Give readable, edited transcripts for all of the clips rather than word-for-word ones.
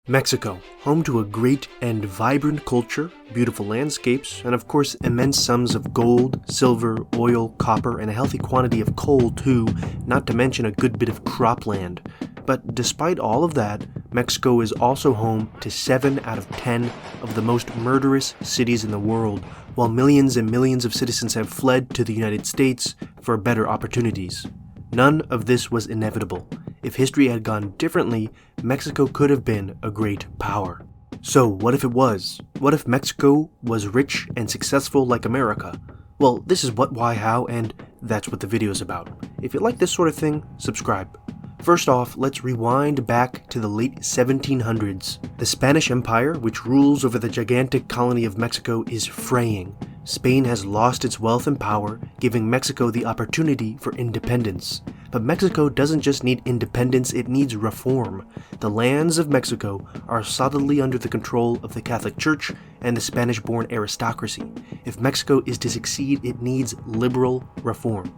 Mexico, home to a great and vibrant culture, beautiful landscapes, and of course immense sums of gold, silver, oil, copper, and a healthy quantity of coal too, not to mention a good bit of cropland. But despite all of that, Mexico is also home to 7 out of 10 of the most murderous cities in the world, while millions and millions of citizens have fled to the United States for better opportunities. None of this was inevitable. If history had gone differently, Mexico could have been a great power. So what if it was? What if Mexico was rich and successful like America? Well, this is what, why, how, and that's what the video is about. If you like this sort of thing, subscribe. First off, let's rewind back to the late 1700s. The Spanish Empire, which rules over the gigantic colony of Mexico, is fraying. Spain has lost its wealth and power, giving Mexico the opportunity for independence. But Mexico doesn't just need independence, it needs reform. The lands of Mexico are solidly under the control of the Catholic Church and the Spanish-born aristocracy. If Mexico is to succeed, it needs liberal reform.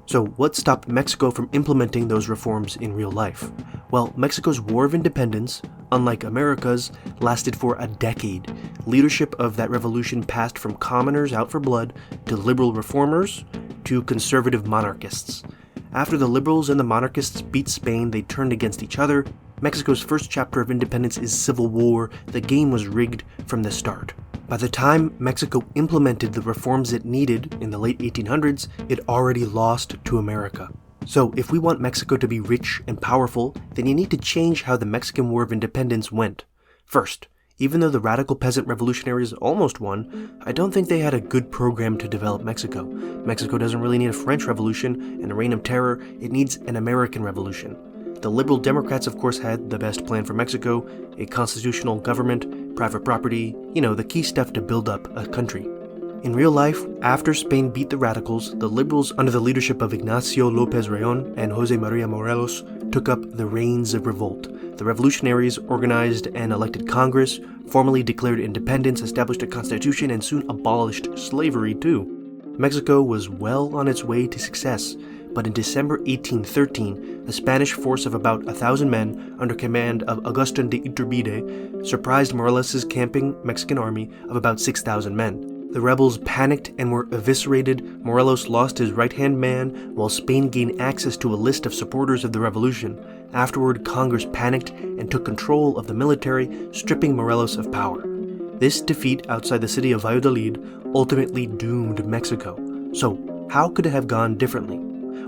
So what stopped Mexico from implementing those reforms in real life? Well, Mexico's War of Independence, unlike America's, lasted for a decade. Leadership of that revolution passed from commoners out for blood to liberal reformers to conservative monarchists. After the liberals and the monarchists beat Spain, they turned against each other. Mexico's first chapter of independence is civil war. The game was rigged from the start. By the time Mexico implemented the reforms it needed in the late 1800s, it already lost to America. So if we want Mexico to be rich and powerful, then you need to change how the Mexican War of Independence went. First, even though the radical peasant revolutionaries almost won, I don't think they had a good program to develop Mexico. Mexico doesn't really need a French Revolution and a reign of terror, it needs an American Revolution. The liberal Democrats of course had the best plan for Mexico, a constitutional government, private property, the key stuff to build up a country. In real life, after Spain beat the radicals, the liberals under the leadership of Ignacio López Rayón and José María Morelos took up the reins of revolt. The revolutionaries organized and elected Congress, formally declared independence, established a constitution, and soon abolished slavery too. Mexico was well on its way to success, but in December 1813, a Spanish force of about 1,000 men under command of Agustín de Iturbide surprised Morelos' camping Mexican army of about 6,000 men. The rebels panicked and were eviscerated. Morelos lost his right-hand man, while Spain gained access to a list of supporters of the revolution. Afterward, Congress panicked and took control of the military, stripping Morelos of power. This defeat outside the city of Valladolid ultimately doomed Mexico. So, how could it have gone differently?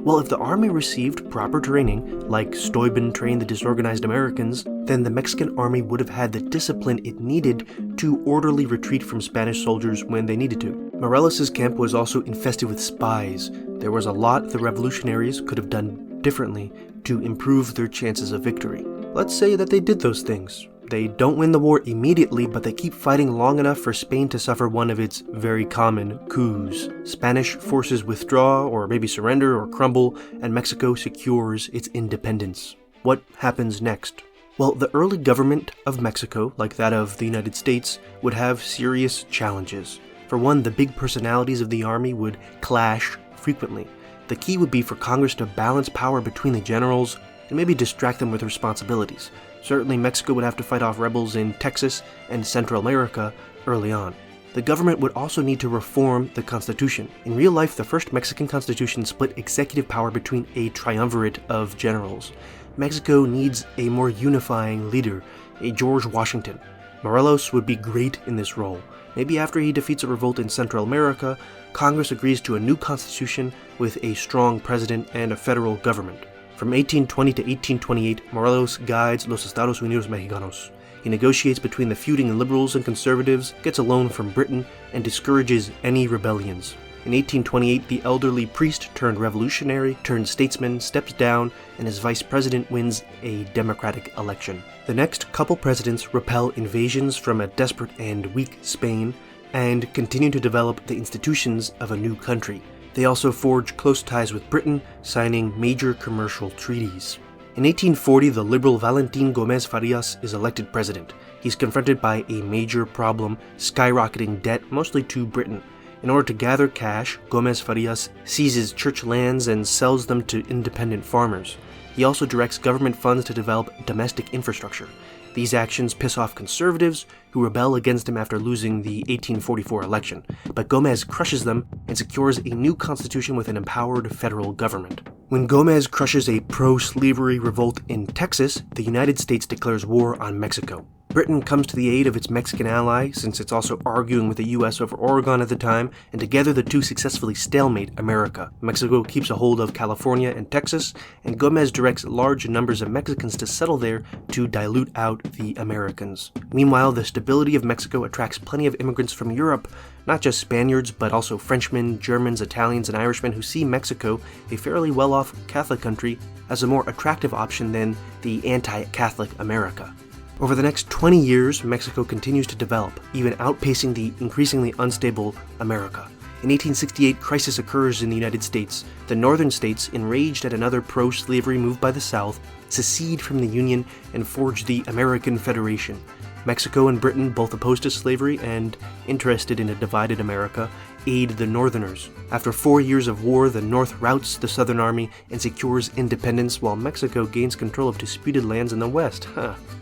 Well, if the army received proper training, like Steuben trained the disorganized Americans, then the Mexican army would have had the discipline it needed to orderly retreat from Spanish soldiers when they needed to. Morelos' camp was also infested with spies. There was a lot the revolutionaries could have done differently to improve their chances of victory. Let's say that they did those things. They don't win the war immediately, but they keep fighting long enough for Spain to suffer one of its very common coups. Spanish forces withdraw, or maybe surrender or crumble, and Mexico secures its independence. What happens next? Well, the early government of Mexico, like that of the United States, would have serious challenges. For one, the big personalities of the army would clash frequently. The key would be for Congress to balance power between the generals and maybe distract them with responsibilities. Certainly Mexico would have to fight off rebels in Texas and Central America early on. The government would also need to reform the Constitution. In real life, the first Mexican Constitution split executive power between a triumvirate of generals. Mexico needs a more unifying leader, a George Washington. Morelos would be great in this role. Maybe after he defeats a revolt in Central America, Congress agrees to a new constitution with a strong president and a federal government. From 1820 to 1828, Morelos guides los Estados Unidos Mexicanos. He negotiates between the feuding liberals and conservatives, gets a loan from Britain, and discourages any rebellions. In 1828, the elderly priest turned revolutionary, turned statesman, steps down, and as vice president wins a democratic election. The next couple presidents repel invasions from a desperate and weak Spain, and continue to develop the institutions of a new country. They also forge close ties with Britain, signing major commercial treaties. In 1840, the liberal Valentin Gómez Farías is elected president. He's confronted by a major problem, skyrocketing debt, mostly to Britain. In order to gather cash, Gómez Farías seizes church lands and sells them to independent farmers. He also directs government funds to develop domestic infrastructure. These actions piss off conservatives, who rebel against him after losing the 1844 election, but Gómez crushes them and secures a new constitution with an empowered federal government. When Gómez crushes a pro-slavery revolt in Texas, the United States declares war on Mexico. Britain comes to the aid of its Mexican ally, since it's also arguing with the US over Oregon at the time, and together the two successfully stalemate America. Mexico keeps a hold of California and Texas, and Gómez directs large numbers of Mexicans to settle there to dilute out the Americans. Meanwhile, the stability of Mexico attracts plenty of immigrants from Europe, not just Spaniards, but also Frenchmen, Germans, Italians, and Irishmen who see Mexico, a fairly well-off Catholic country, as a more attractive option than the anti-Catholic America. Over the next 20 years, Mexico continues to develop, even outpacing the increasingly unstable America. In 1868, crisis occurs in the United States. The northern states, enraged at another pro-slavery move by the South, secede from the Union and forge the American Federation. Mexico and Britain, both opposed to slavery and interested in a divided America, aid the Northerners. After 4 years of war, the North routs the Southern Army and secures independence, while Mexico gains control of disputed lands in the West.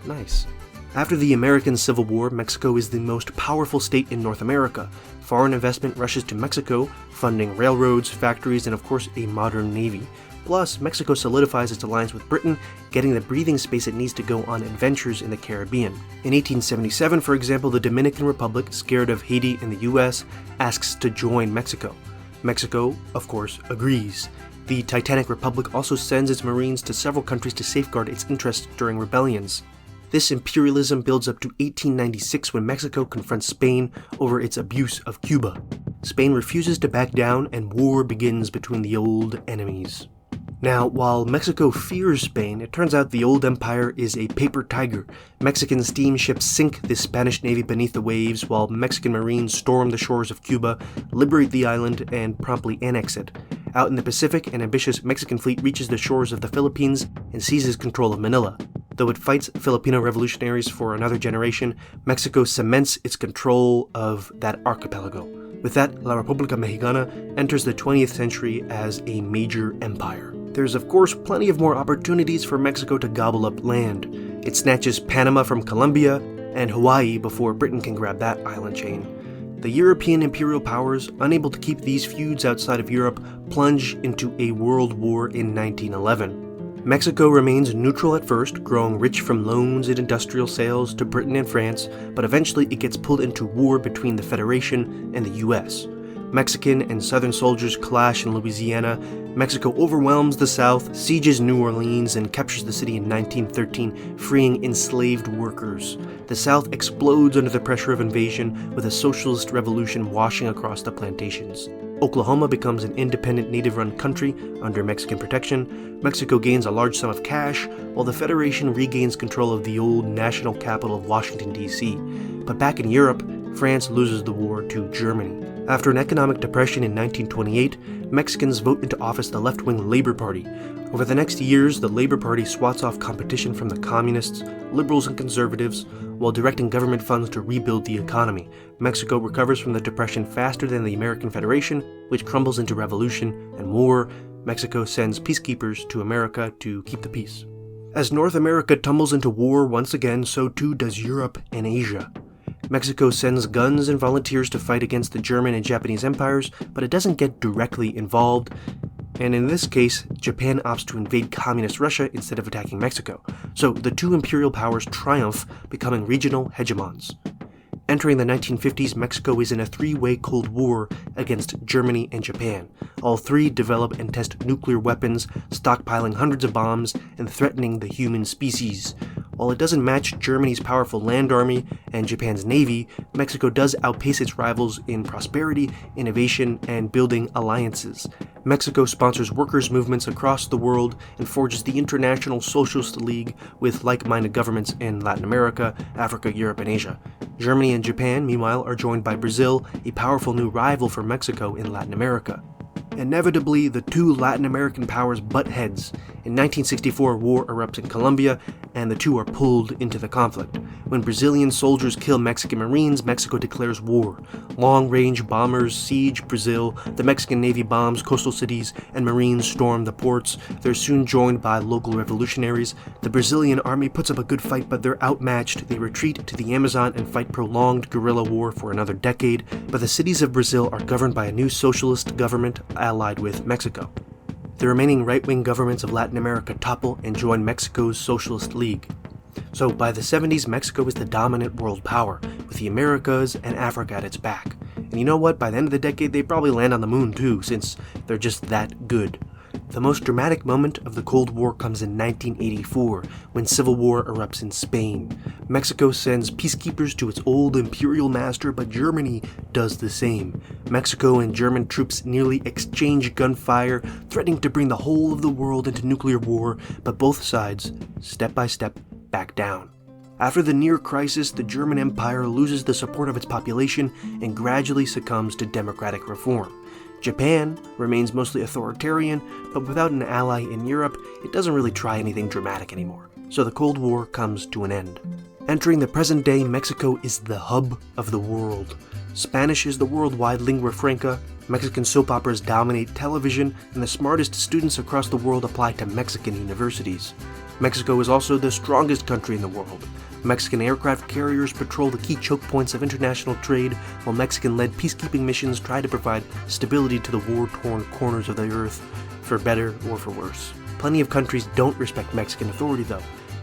Nice. After the American Civil War, Mexico is the most powerful state in North America. Foreign investment rushes to Mexico, funding railroads, factories, and of course a modern navy. Plus, Mexico solidifies its alliance with Britain, getting the breathing space it needs to go on adventures in the Caribbean. In 1877, for example, the Dominican Republic, scared of Haiti and the US, asks to join Mexico. Mexico, of course, agrees. The Titanic Republic also sends its Marines to several countries to safeguard its interests during rebellions. This imperialism builds up to 1896 when Mexico confronts Spain over its abuse of Cuba. Spain refuses to back down and war begins between the old enemies. Now, while Mexico fears Spain, it turns out the old empire is a paper tiger. Mexican steamships sink the Spanish navy beneath the waves, while Mexican Marines storm the shores of Cuba, liberate the island, and promptly annex it. Out in the Pacific, an ambitious Mexican fleet reaches the shores of the Philippines and seizes control of Manila. Though it fights Filipino revolutionaries for another generation, Mexico cements its control of that archipelago. With that, La República Mexicana enters the 20th century as a major empire. There's of course plenty of more opportunities for Mexico to gobble up land. It snatches Panama from Colombia and Hawaii before Britain can grab that island chain. The European imperial powers, unable to keep these feuds outside of Europe, plunge into a world war in 1911. Mexico remains neutral at first, growing rich from loans and industrial sales to Britain and France, but eventually it gets pulled into war between the Federation and the US. Mexican and Southern soldiers clash in Louisiana. Mexico overwhelms the South, sieges New Orleans, and captures the city in 1913, freeing enslaved workers. The South explodes under the pressure of invasion, with a socialist revolution washing across the plantations. Oklahoma becomes an independent native-run country under Mexican protection. Mexico gains a large sum of cash, while the Federation regains control of the old national capital of Washington, D.C. But back in Europe, France loses the war to Germany. After an economic depression in 1928, Mexicans vote into office the left-wing Labor Party. Over the next years, the Labor Party swats off competition from the communists, liberals, and conservatives, while directing government funds to rebuild the economy. Mexico recovers from the depression faster than the American Federation, which crumbles into revolution and war. Mexico sends peacekeepers to America to keep the peace. As North America tumbles into war once again, so too does Europe and Asia. Mexico sends guns and volunteers to fight against the German and Japanese empires, but it doesn't get directly involved. And in this case, Japan opts to invade communist Russia instead of attacking Mexico. So the two imperial powers triumph, becoming regional hegemons. Entering the 1950s, Mexico is in a three-way Cold War against Germany and Japan. All three develop and test nuclear weapons, stockpiling hundreds of bombs and threatening the human species. While it doesn't match Germany's powerful land army and Japan's navy, Mexico does outpace its rivals in prosperity, innovation, and building alliances. Mexico sponsors workers' movements across the world and forges the International Socialist League with like-minded governments in Latin America, Africa, Europe, and Asia. Germany and Japan, meanwhile, are joined by Brazil, a powerful new rival for Mexico in Latin America. Inevitably, the two Latin American powers butt heads. In 1964, war erupts in Colombia, and the two are pulled into the conflict. When Brazilian soldiers kill Mexican Marines, Mexico declares war. Long-range bombers siege Brazil, the Mexican Navy bombs coastal cities, and Marines storm the ports. They're soon joined by local revolutionaries. The Brazilian army puts up a good fight, but they're outmatched. They retreat to the Amazon and fight prolonged guerrilla war for another decade, but the cities of Brazil are governed by a new socialist government allied with Mexico. The remaining right-wing governments of Latin America topple and join Mexico's Socialist League. So by the 70s, Mexico is the dominant world power, with the Americas and Africa at its back. And you know what? By the end of the decade, they probably land on the moon too, since they're just that good. The most dramatic moment of the Cold War comes in 1984, when civil war erupts in Spain. Mexico sends peacekeepers to its old imperial master, but Germany does the same. Mexico and German troops nearly exchange gunfire, threatening to bring the whole of the world into nuclear war, but both sides, step by step, back down. After the near crisis, the German Empire loses the support of its population and gradually succumbs to democratic reform. Japan remains mostly authoritarian, but without an ally in Europe, it doesn't really try anything dramatic anymore. So the Cold War comes to an end. Entering the present day, Mexico is the hub of the world. Spanish is the worldwide lingua franca, Mexican soap operas dominate television, and the smartest students across the world apply to Mexican universities. Mexico is also the strongest country in the world. Mexican aircraft carriers patrol the key choke points of international trade, while Mexican-led peacekeeping missions try to provide stability to the war-torn corners of the earth, for better or for worse. Plenty of countries don't respect Mexican authority, though.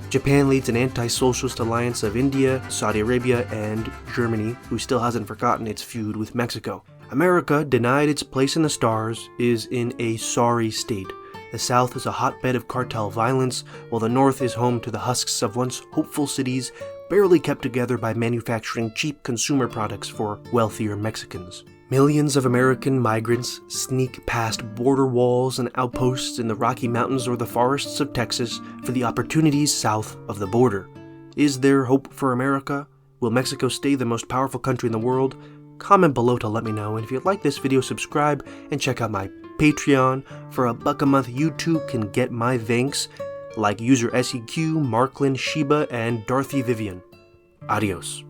Japan leads an anti-socialist alliance of India, Saudi Arabia, and Germany, who still hasn't forgotten its feud with Mexico. America, denied its place in the stars, is in a sorry state. The South is a hotbed of cartel violence, while the North is home to the husks of once hopeful cities, barely kept together by manufacturing cheap consumer products for wealthier Mexicans. Millions of American migrants sneak past border walls and outposts in the Rocky Mountains or the forests of Texas for the opportunities south of the border. Is there hope for America? Will Mexico stay the most powerful country in the world? Comment below to let me know, and if you like this video, subscribe and check out my Patreon. For $1 a month, you too can get my thanks, like user SEQ, Marklin, Sheba, and Dorothy Vivian. Adios.